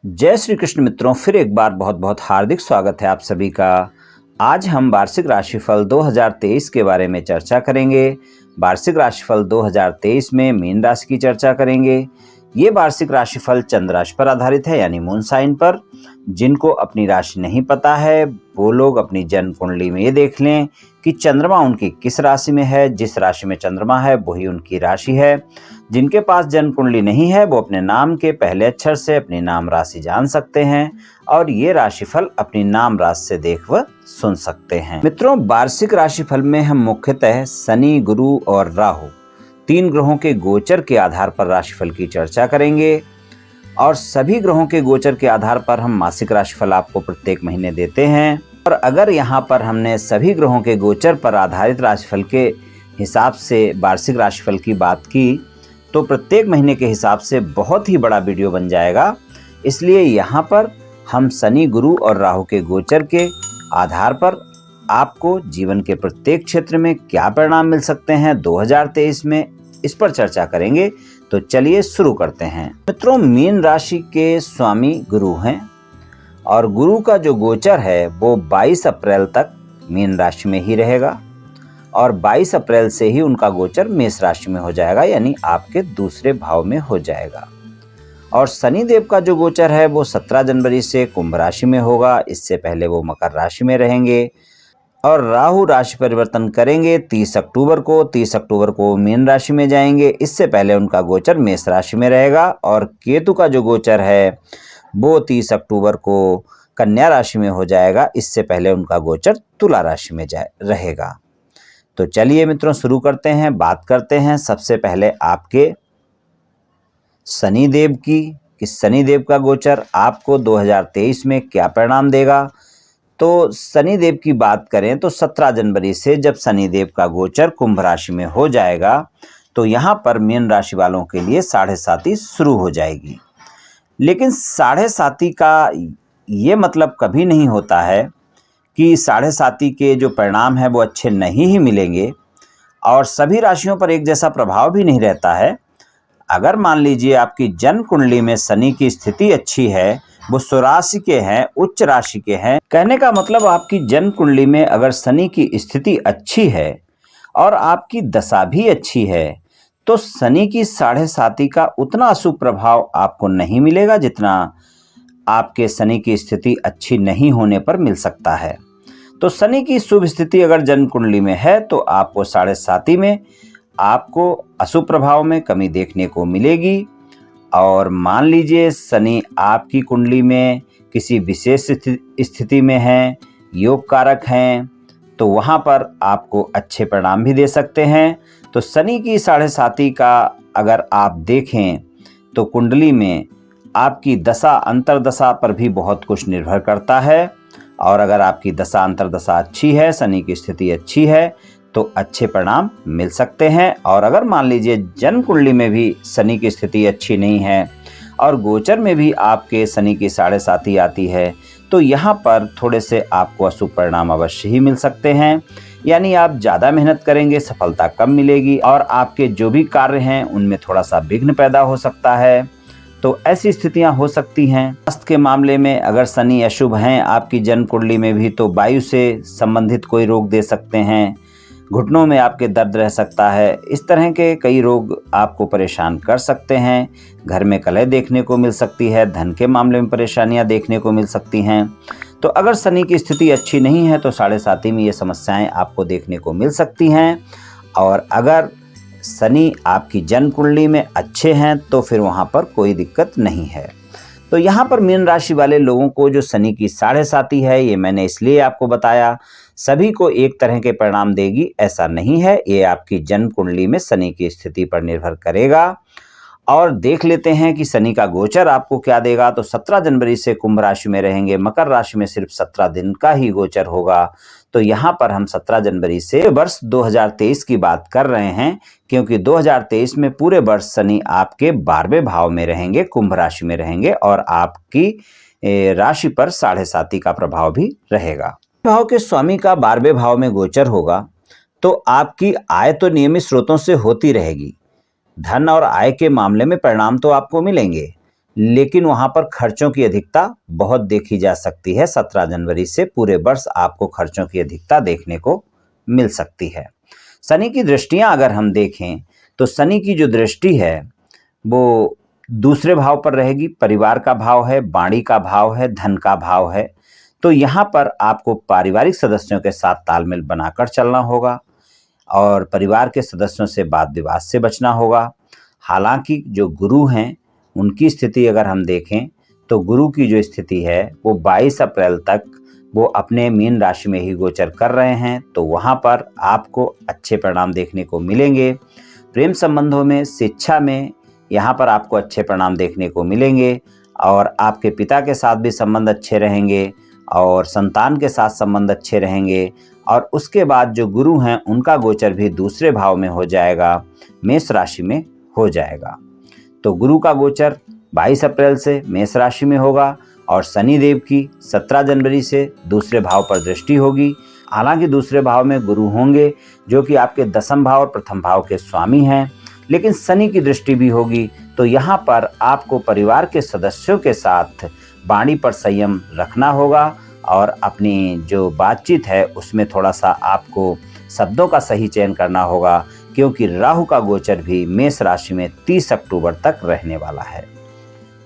जय श्री कृष्ण मित्रों, फिर एक बार बहुत बहुत हार्दिक स्वागत है आप सभी का। आज हम वार्षिक राशिफल 2023 के बारे में चर्चा करेंगे। वार्षिक राशिफल 2023 में मीन राशि की चर्चा करेंगे। ये वार्षिक राशिफल चंद्र राशि पर आधारित है, यानी मून साइन पर। जिनको अपनी राशि नहीं पता है वो लोग अपनी जन्म कुंडली में ये देख लें कि चंद्रमा उनकी किस राशि में है। जिस राशि में चंद्रमा है वही उनकी राशि है। जिनके पास जन्म कुंडली नहीं है वो अपने नाम के पहले अक्षर से अपनी नाम राशि जान सकते हैं और ये राशिफल अपनी नाम राशि से देख व सुन सकते हैं। मित्रों, वार्षिक राशिफल में हम मुख्यतः शनि, गुरु और राहु तीन ग्रहों के गोचर के आधार पर राशिफल की चर्चा करेंगे और सभी ग्रहों के गोचर के आधार पर हम मासिक राशिफल आपको प्रत्येक महीने देते हैं। और अगर यहाँ पर हमने सभी ग्रहों के गोचर पर आधारित राशिफल के हिसाब से वार्षिक राशिफल की बात की तो प्रत्येक महीने के हिसाब से बहुत ही बड़ा वीडियो बन जाएगा। इसलिए यहाँ पर हम शनि, गुरु और राहु के गोचर के आधार पर आपको जीवन के प्रत्येक क्षेत्र में क्या परिणाम मिल सकते हैं 2023 में, इस पर चर्चा करेंगे। तो चलिए शुरू करते हैं। मित्रों, मीन राशि के स्वामी गुरु हैं और गुरु का जो गोचर है वो 22 अप्रैल तक मीन राशि में ही रहेगा और 22 अप्रैल से ही उनका गोचर मेष राशि में हो जाएगा, यानी आपके दूसरे भाव में हो जाएगा। और शनि देव का जो गोचर है वो 17 जनवरी से कुंभ राशि में होगा। इससे पहले वो मकर राशि में रहेंगे। और राहु राशि परिवर्तन करेंगे 30 अक्टूबर को। 30 अक्टूबर को मीन राशि में जाएंगे। इससे पहले उनका गोचर मेष राशि में रहेगा। और केतु का जो गोचर है वो 30 अक्टूबर को कन्या राशि में हो जाएगा। इससे पहले उनका गोचर तुला राशि में रहेगा। तो चलिए मित्रों शुरू करते हैं। बात करते हैं सबसे पहले आपके शनि देव की कि शनि देव का गोचर आपको 2023 में क्या परिणाम देगा। तो शनि देव की बात करें तो 17 जनवरी से जब शनि देव का गोचर कुंभ राशि में हो जाएगा तो यहाँ पर मीन राशि वालों के लिए साढ़े साती शुरू हो जाएगी। लेकिन साढ़े साती का ये मतलब कभी नहीं होता है कि साढ़े साती के जो परिणाम है वो अच्छे नहीं ही मिलेंगे और सभी राशियों पर एक जैसा प्रभाव भी नहीं रहता है। अगर मान लीजिए आपकी जन्म कुंडली में शनि की स्थिति अच्छी है, वो स्वराशि के हैं, उच्च राशि के हैं, कहने का मतलब आपकी जन्म कुंडली में अगर शनि की स्थिति अच्छी है और आपकी दशा भी अच्छी है तो शनि की साढ़े साती का उतना अशुभ प्रभाव आपको नहीं मिलेगा जितना आपके शनि की स्थिति अच्छी नहीं होने पर मिल सकता है। तो शनि की शुभ स्थिति अगर जन्म कुंडली में है तो आपको साढ़े साती में आपको अशुभ प्रभाव में कमी देखने को मिलेगी। और मान लीजिए शनि आपकी कुंडली में किसी विशेष स्थिति में हैं, योग कारक हैं, तो वहाँ पर आपको अच्छे परिणाम भी दे सकते हैं। तो शनि की साढ़े साती का अगर आप देखें तो कुंडली में आपकी दशा अंतर्दशा पर भी बहुत कुछ निर्भर करता है। और अगर आपकी दशा अंतर्दशा अच्छी है, शनि की स्थिति अच्छी है तो अच्छे परिणाम मिल सकते हैं। और अगर मान लीजिए जन्म कुंडली में भी शनि की स्थिति अच्छी नहीं है और गोचर में भी आपके शनि की साढ़े साती आती है तो यहाँ पर थोड़े से आपको अशुभ परिणाम अवश्य ही मिल सकते हैं। यानी आप ज़्यादा मेहनत करेंगे, सफलता कम मिलेगी और आपके जो भी कार्य हैं उनमें थोड़ा सा विघ्न पैदा हो सकता है। तो ऐसी स्थितियां हो सकती हैं। स्वास्थ्य के मामले में अगर शनि अशुभ हैं आपकी जन्म कुंडली में भी तो वायु से संबंधित कोई रोग दे सकते हैं, घुटनों में आपके दर्द रह सकता है, इस तरह के कई रोग आपको परेशान कर सकते हैं। घर में कलह देखने को मिल सकती है, धन के मामले में परेशानियां देखने को मिल सकती हैं। तो अगर शनि की स्थिति अच्छी नहीं है तो साढ़े साती में ये समस्याएं आपको देखने को मिल सकती हैं। और अगर शनि आपकी जन्म कुंडली में अच्छे हैं तो फिर वहाँ पर कोई दिक्कत नहीं है। तो यहाँ पर मीन राशि वाले लोगों को जो शनि की साढ़े साती है ये मैंने इसलिए आपको बताया, सभी को एक तरह के परिणाम देगी ऐसा नहीं है। ये आपकी जन्म कुंडली में शनि की स्थिति पर निर्भर करेगा। और देख लेते हैं कि शनि का गोचर आपको क्या देगा। तो 17 जनवरी से कुंभ राशि में रहेंगे, मकर राशि में सिर्फ 17 दिन का ही गोचर होगा। तो यहाँ पर हम 17 जनवरी से वर्ष 2023 की बात कर रहे हैं क्योंकि 2023 में पूरे वर्ष शनि आपके 12वें भाव में रहेंगे, कुंभ राशि में रहेंगे और आपकी राशि पर साढ़े साती का प्रभाव भी रहेगा। भाव के स्वामी का 12वें भाव में गोचर होगा तो आपकी आय तो नियमित स्रोतों से होती रहेगी। धन और आय के मामले में परिणाम तो आपको मिलेंगे, लेकिन वहां पर खर्चों की अधिकता बहुत देखी जा सकती है। 17 जनवरी से पूरे वर्ष आपको खर्चों की अधिकता देखने को मिल सकती है। शनि की दृष्टियां अगर हम देखें तो शनि की जो दृष्टि है वो दूसरे भाव पर रहेगी। परिवार का भाव है, वाणी का भाव है, धन का भाव है। तो यहाँ पर आपको पारिवारिक सदस्यों के साथ तालमेल बनाकर चलना होगा और परिवार के सदस्यों से वाद विवाद से बचना होगा। हालांकि जो गुरु हैं उनकी स्थिति अगर हम देखें तो गुरु की जो स्थिति है वो 22 अप्रैल तक वो अपने मीन राशि में ही गोचर कर रहे हैं, तो वहाँ पर आपको अच्छे परिणाम देखने को मिलेंगे। प्रेम संबंधों में, शिक्षा में यहाँ पर आपको अच्छे परिणाम देखने को मिलेंगे और आपके पिता के साथ भी संबंध अच्छे रहेंगे और संतान के साथ संबंध अच्छे रहेंगे। और उसके बाद जो गुरु हैं उनका गोचर भी दूसरे भाव में हो जाएगा, मेष राशि में हो जाएगा। तो गुरु का गोचर 22 अप्रैल से मेष राशि में होगा और शनि देव की 17 जनवरी से दूसरे भाव पर दृष्टि होगी। हालांकि दूसरे भाव में गुरु होंगे जो कि आपके दसम भाव और प्रथम भाव के स्वामी हैं, लेकिन शनि की दृष्टि भी होगी। तो यहाँ पर आपको परिवार के सदस्यों के साथ वाणी पर संयम रखना होगा और अपनी जो बातचीत है उसमें थोड़ा सा आपको शब्दों का सही चयन करना होगा, क्योंकि राहु का गोचर भी मेष राशि में 30 अक्टूबर तक रहने वाला है।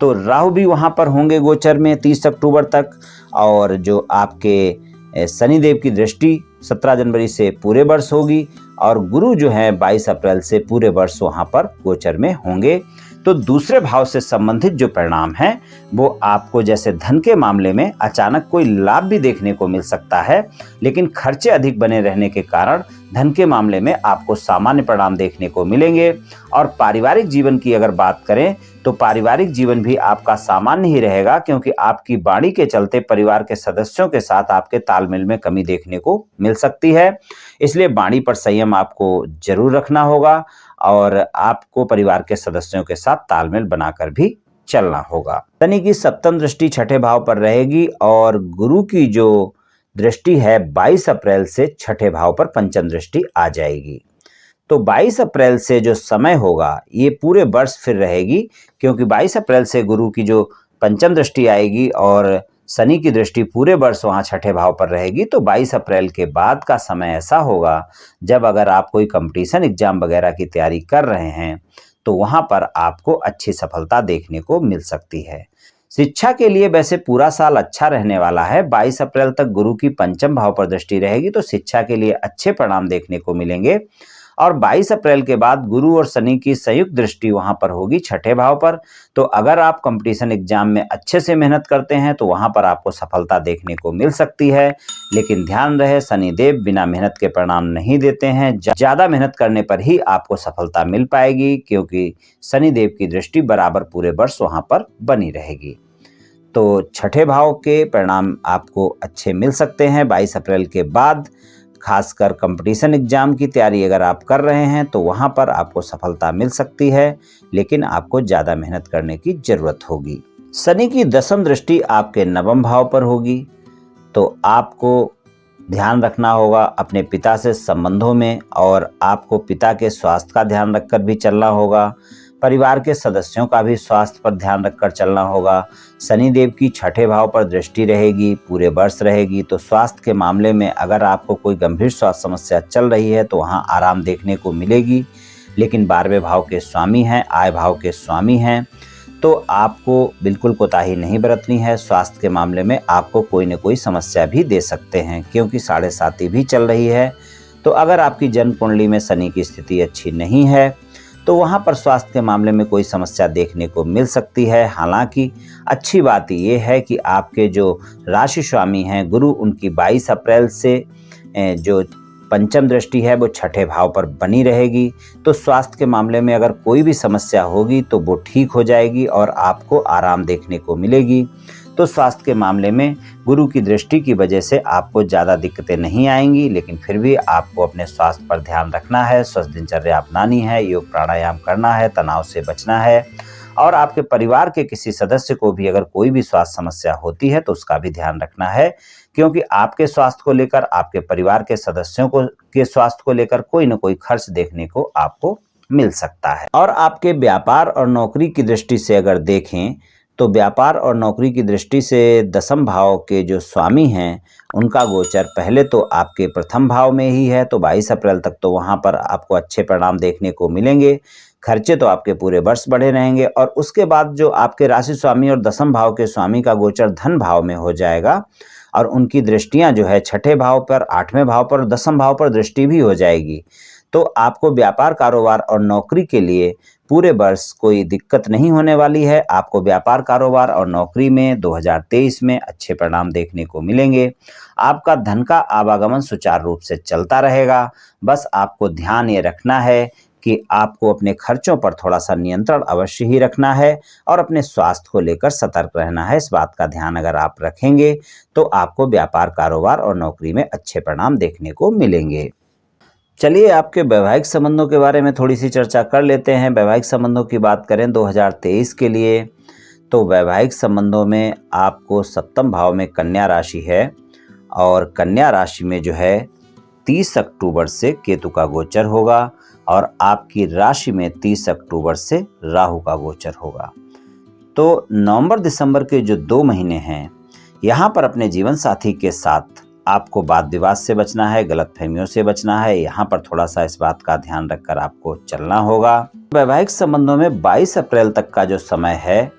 तो राहु भी वहाँ पर होंगे गोचर में 30 अक्टूबर तक और जो आपके शनिदेव की दृष्टि 17 जनवरी से पूरे वर्ष होगी और गुरु जो है 22 अप्रैल से पूरे वर्ष वहाँ पर गोचर में होंगे। तो दूसरे भाव से संबंधित जो परिणाम हैं वो आपको जैसे धन के मामले में अचानक कोई लाभ भी देखने को मिल सकता है, लेकिन खर्चे अधिक बने रहने के कारण धन के मामले में आपको सामान्य परिणाम देखने को मिलेंगे। और पारिवारिक जीवन की अगर बात करें तो पारिवारिक जीवन भी आपका सामान्य ही रहेगा, क्योंकि आपकी वाणी के चलते परिवार के सदस्यों के साथ आपके तालमेल में कमी देखने को मिल सकती है। इसलिए वाणी पर संयम आपको जरूर रखना होगा और आपको परिवार के सदस्यों के साथ तालमेल बनाकर भी चलना होगा। शनि की सप्तम दृष्टि छठे भाव पर रहेगी और गुरु की जो दृष्टि है 22 अप्रैल से छठे भाव पर पंचम दृष्टि आ जाएगी। तो 22 अप्रैल से जो समय होगा ये पूरे वर्ष फिर रहेगी, क्योंकि 22 अप्रैल से गुरु की जो पंचम दृष्टि आएगी और शनि की दृष्टि पूरे वर्ष वहाँ छठे भाव पर रहेगी। तो 22 अप्रैल के बाद का समय ऐसा होगा जब अगर आप कोई कंपटीशन एग्जाम वगैरह की तैयारी कर रहे हैं तो वहाँ पर आपको अच्छी सफलता देखने को मिल सकती है। शिक्षा के लिए वैसे पूरा साल अच्छा रहने वाला है। 22 अप्रैल तक गुरु की पंचम भाव पर दृष्टि रहेगी, तो शिक्षा के लिए अच्छे परिणाम देखने को मिलेंगे। और 22 अप्रैल के बाद गुरु और शनि की संयुक्त दृष्टि वहां पर होगी छठे भाव पर। तो अगर आप कंपटीशन एग्जाम में अच्छे से मेहनत करते हैं तो वहां पर आपको सफलता देखने को मिल सकती है, लेकिन ध्यान रहे शनिदेव बिना मेहनत के परिणाम नहीं देते हैं। ज्यादा मेहनत करने पर ही आपको सफलता मिल पाएगी, क्योंकि शनिदेव की दृष्टि बराबर पूरे वर्ष वहां पर बनी रहेगी। तो छठे भाव के परिणाम आपको अच्छे मिल सकते हैं 22 अप्रैल के बाद। खासकर कंपटीशन एग्जाम की तैयारी अगर आप कर रहे हैं तो वहां पर आपको सफलता मिल सकती है, लेकिन आपको ज़्यादा मेहनत करने की जरूरत होगी। शनि की दसम दृष्टि आपके नवम भाव पर होगी, तो आपको ध्यान रखना होगा अपने पिता से संबंधों में और आपको पिता के स्वास्थ्य का ध्यान रखकर भी चलना होगा। परिवार के सदस्यों का भी स्वास्थ्य पर ध्यान रखकर चलना होगा। शनिदेव की छठे भाव पर दृष्टि रहेगी, पूरे वर्ष रहेगी, तो स्वास्थ्य के मामले में अगर आपको कोई गंभीर स्वास्थ्य समस्या चल रही है तो वहाँ आराम देखने को मिलेगी। लेकिन 12वें भाव के स्वामी हैं, आय भाव के स्वामी हैं, तो आपको बिल्कुल कोताही नहीं बरतनी है। स्वास्थ्य के मामले में आपको कोई न कोई समस्या भी दे सकते हैं, क्योंकि 7.5 भी चल रही है। तो अगर आपकी जन्म कुंडली में शनि की स्थिति अच्छी नहीं है तो वहाँ पर स्वास्थ्य के मामले में कोई समस्या देखने को मिल सकती है। हालांकि अच्छी बात ये है कि आपके जो राशि स्वामी हैं गुरु, उनकी 22 अप्रैल से जो पंचम दृष्टि है वो छठे भाव पर बनी रहेगी। तो स्वास्थ्य के मामले में अगर कोई भी समस्या होगी तो वो ठीक हो जाएगी और आपको आराम देखने को मिलेगी। तो स्वास्थ्य के मामले में गुरु की दृष्टि की वजह से आपको ज़्यादा दिक्कतें नहीं आएंगी, लेकिन फिर भी आपको अपने स्वास्थ्य पर ध्यान रखना है, स्वस्थ दिनचर्या अपनानी है, योग प्राणायाम करना है, तनाव से बचना है। और आपके परिवार के किसी सदस्य को भी अगर कोई भी स्वास्थ्य समस्या होती है तो उसका भी ध्यान रखना है, क्योंकि आपके स्वास्थ्य को लेकर, आपके परिवार के सदस्यों के स्वास्थ्य को लेकर कोई न कोई खर्च देखने को आपको मिल सकता है। और आपके व्यापार और नौकरी की दृष्टि से अगर देखें तो व्यापार और नौकरी की दृष्टि से दसम भाव के जो स्वामी हैं उनका गोचर पहले तो आपके प्रथम भाव में ही है, तो 22 अप्रैल तक तो वहां पर आपको अच्छे परिणाम देखने को मिलेंगे। खर्चे तो आपके पूरे वर्ष बढ़े रहेंगे। और उसके बाद जो आपके राशि स्वामी और दसम भाव के स्वामी का गोचर धन भाव में हो जाएगा और उनकी दृष्टियां जो है छठे भाव पर, आठवें भाव पर, दसम भाव पर दृष्टि भी हो जाएगी। तो आपको व्यापार, कारोबार और नौकरी के लिए पूरे वर्ष कोई दिक्कत नहीं होने वाली है। आपको व्यापार, कारोबार और नौकरी में 2023 में अच्छे परिणाम देखने को मिलेंगे। आपका धन का आवागमन सुचारू रूप से चलता रहेगा। बस आपको ध्यान ये रखना है कि आपको अपने खर्चों पर थोड़ा सा नियंत्रण अवश्य ही रखना है और अपने स्वास्थ्य को लेकर सतर्क रहना है। इस बात का ध्यान अगर आप रखेंगे तो आपको व्यापार, कारोबार और नौकरी में अच्छे परिणाम देखने को मिलेंगे। चलिए आपके वैवाहिक संबंधों के बारे में थोड़ी सी चर्चा कर लेते हैं। वैवाहिक संबंधों की बात करें 2023 के लिए, तो वैवाहिक संबंधों में आपको सप्तम भाव में कन्या राशि है और कन्या राशि में जो है 30 अक्टूबर से केतु का गोचर होगा और आपकी राशि में 30 अक्टूबर से राहु का गोचर होगा। तो नवंबर दिसंबर के जो 2 महीने हैं यहाँ पर अपने जीवन साथी के साथ आपको वाद विवाद से बचना है, गलतफहमियों से बचना है। यहाँ पर थोड़ा सा इस बात का ध्यान रखकर आपको चलना होगा। वैवाहिक संबंधों में 22 अप्रैल तक का जो समय है,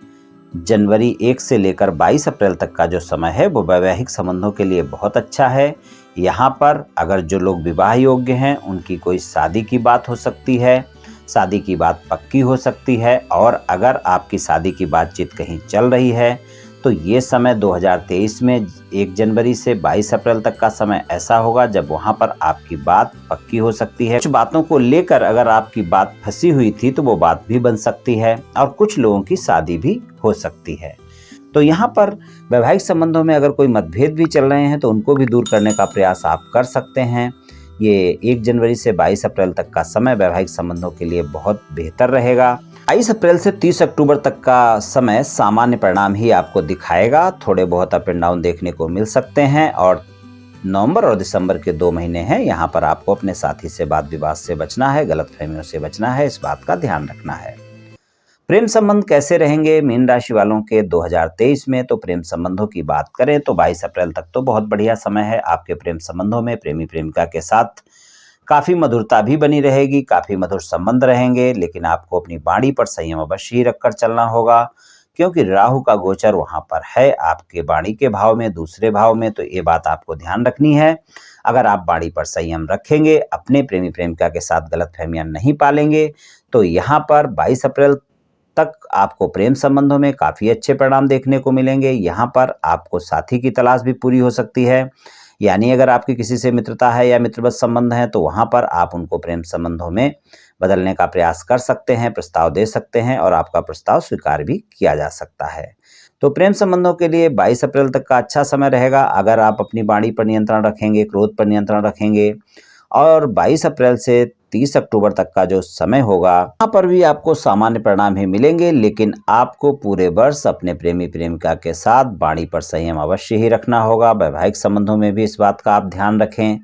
जनवरी 1 से लेकर 22 अप्रैल तक का जो समय है वो वैवाहिक संबंधों के लिए बहुत अच्छा है। यहाँ पर अगर जो लोग विवाह योग्य हैं उनकी कोई शादी की बात हो सकती है, शादी की बात पक्की हो सकती है। और अगर आपकी शादी की बातचीत कहीं चल रही है तो ये समय 2023 में 1 जनवरी से 22 अप्रैल तक का समय ऐसा होगा जब वहाँ पर आपकी बात पक्की हो सकती है। कुछ बातों को लेकर अगर आपकी बात फंसी हुई थी तो वो बात भी बन सकती है और कुछ लोगों की शादी भी हो सकती है। तो यहाँ पर वैवाहिक संबंधों में अगर कोई मतभेद भी चल रहे हैं तो उनको भी दूर करने का प्रयास आप कर सकते हैं। ये 1 जनवरी से 22 अप्रैल तक का समय वैवाहिक संबंधों के लिए बहुत बेहतर रहेगा। 22 अप्रैल से 30 अक्टूबर तक का समय सामान्य परिणाम ही आपको दिखाएगा। थोड़े बहुत अप एंड डाउन देखने को मिल सकते हैं। और नवंबर और दिसंबर के 2 महीने हैं, यहाँ पर आपको अपने साथी से वाद विवाद से बचना है, गलतफहमियों से बचना है, इस बात का ध्यान रखना है। प्रेम संबंध कैसे रहेंगे मीन राशि वालों के 2023 में? तो प्रेम संबंधों की बात करें तो 22 अप्रैल तक तो बहुत बढ़िया समय है। आपके प्रेम संबंधों में प्रेमी प्रेमिका के साथ काफ़ी मधुरता भी बनी रहेगी, काफ़ी मधुर संबंध रहेंगे। लेकिन आपको अपनी वाणी पर संयम अवश्य ही रखकर चलना होगा क्योंकि राहु का गोचर वहाँ पर है आपके वाणी के भाव में, दूसरे भाव में। तो ये बात आपको ध्यान रखनी है। अगर आप वाणी पर संयम रखेंगे, अपने प्रेमी प्रेमिका के साथ गलतफहमियां नहीं पालेंगे, तो यहाँ पर 22 अप्रैल तक आपको प्रेम संबंधों में काफ़ी अच्छे परिणाम देखने को मिलेंगे। यहाँ पर आपको साथी की तलाश भी पूरी हो सकती है। यानी अगर आपकी किसी से मित्रता है या मित्रवत संबंध है तो वहाँ पर आप उनको प्रेम संबंधों में बदलने का प्रयास कर सकते हैं, प्रस्ताव दे सकते हैं और आपका प्रस्ताव स्वीकार भी किया जा सकता है। तो प्रेम संबंधों के लिए 22 अप्रैल तक का अच्छा समय रहेगा अगर आप अपनी वाणी पर नियंत्रण रखेंगे, क्रोध पर नियंत्रण रखेंगे। और 22 अप्रैल से 30 अक्टूबर तक का जो समय होगा वहाँ पर भी आपको सामान्य परिणाम ही मिलेंगे। लेकिन आपको पूरे वर्ष अपने प्रेमी प्रेमिका के साथ वाणी पर संयम अवश्य ही रखना होगा। वैवाहिक संबंधों में भी इस बात का आप ध्यान रखें।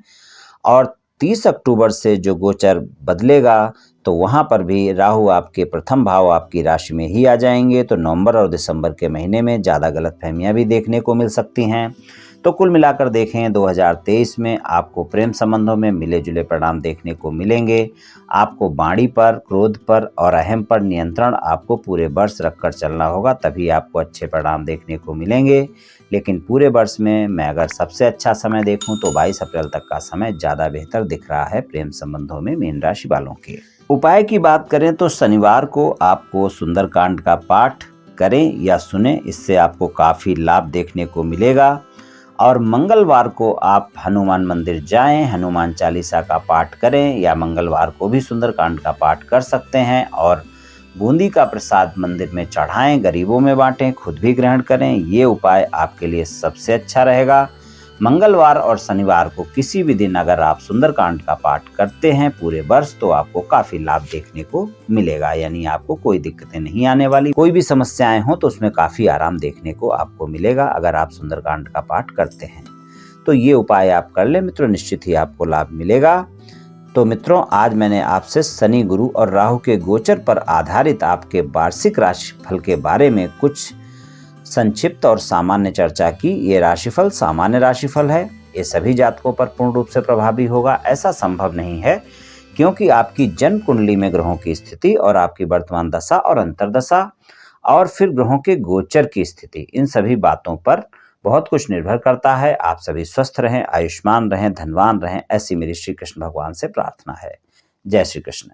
और 30 अक्टूबर से जो गोचर बदलेगा तो वहाँ पर भी राहु आपके प्रथम भाव आपकी राशि में ही आ जाएंगे। तो नवंबर और दिसंबर के महीने में ज़्यादा गलतफहमियां भी देखने को मिल सकती हैं। तो कुल मिलाकर देखें 2023 में आपको प्रेम संबंधों में मिले जुले परिणाम देखने को मिलेंगे। आपको वाणी पर, क्रोध पर और अहम पर नियंत्रण आपको पूरे वर्ष रखकर चलना होगा, तभी आपको अच्छे परिणाम देखने को मिलेंगे। लेकिन पूरे वर्ष में मैं अगर सबसे अच्छा समय देखूं तो 22 अप्रैल तक का समय ज़्यादा बेहतर दिख रहा है प्रेम संबंधों में मीन राशि वालों के। उपाय की बात करें तो शनिवार को आपको सुंदरकांड का पाठ करें या सुने, इससे आपको काफ़ी लाभ देखने को मिलेगा। और मंगलवार को आप हनुमान मंदिर जाएं, हनुमान चालीसा का पाठ करें या मंगलवार को भी सुंदरकांड का पाठ कर सकते हैं। और बूंदी का प्रसाद मंदिर में चढ़ाएं, गरीबों में बांटें, खुद भी ग्रहण करें। ये उपाय आपके लिए सबसे अच्छा रहेगा। मंगलवार और शनिवार को किसी भी दिन अगर आप सुंदरकांड का पाठ करते हैं पूरे वर्ष तो आपको काफी लाभ देखने को मिलेगा। यानी आपको कोई दिक्कतें नहीं आने वाली, कोई भी समस्याएं हो तो उसमें काफी आराम देखने को आपको मिलेगा अगर आप सुंदरकांड का पाठ करते हैं। तो ये उपाय आप कर ले मित्रों, निश्चित ही आपको लाभ मिलेगा। तो मित्रों, आज मैंने आपसे शनि, गुरु और राहु के गोचर पर आधारित आपके वार्षिक राशिफल के बारे में कुछ संक्षिप्त और सामान्य चर्चा की। ये राशिफल सामान्य राशिफल है, ये सभी जातकों पर पूर्ण रूप से प्रभावी होगा ऐसा संभव नहीं है, क्योंकि आपकी जन्म कुंडली में ग्रहों की स्थिति और आपकी वर्तमान दशा और अंतर्दशा और फिर ग्रहों के गोचर की स्थिति, इन सभी बातों पर बहुत कुछ निर्भर करता है। आप सभी स्वस्थ रहें, आयुष्मान रहें, धनवान रहें, ऐसी मेरी श्री कृष्ण भगवान से प्रार्थना है। जय श्री कृष्ण।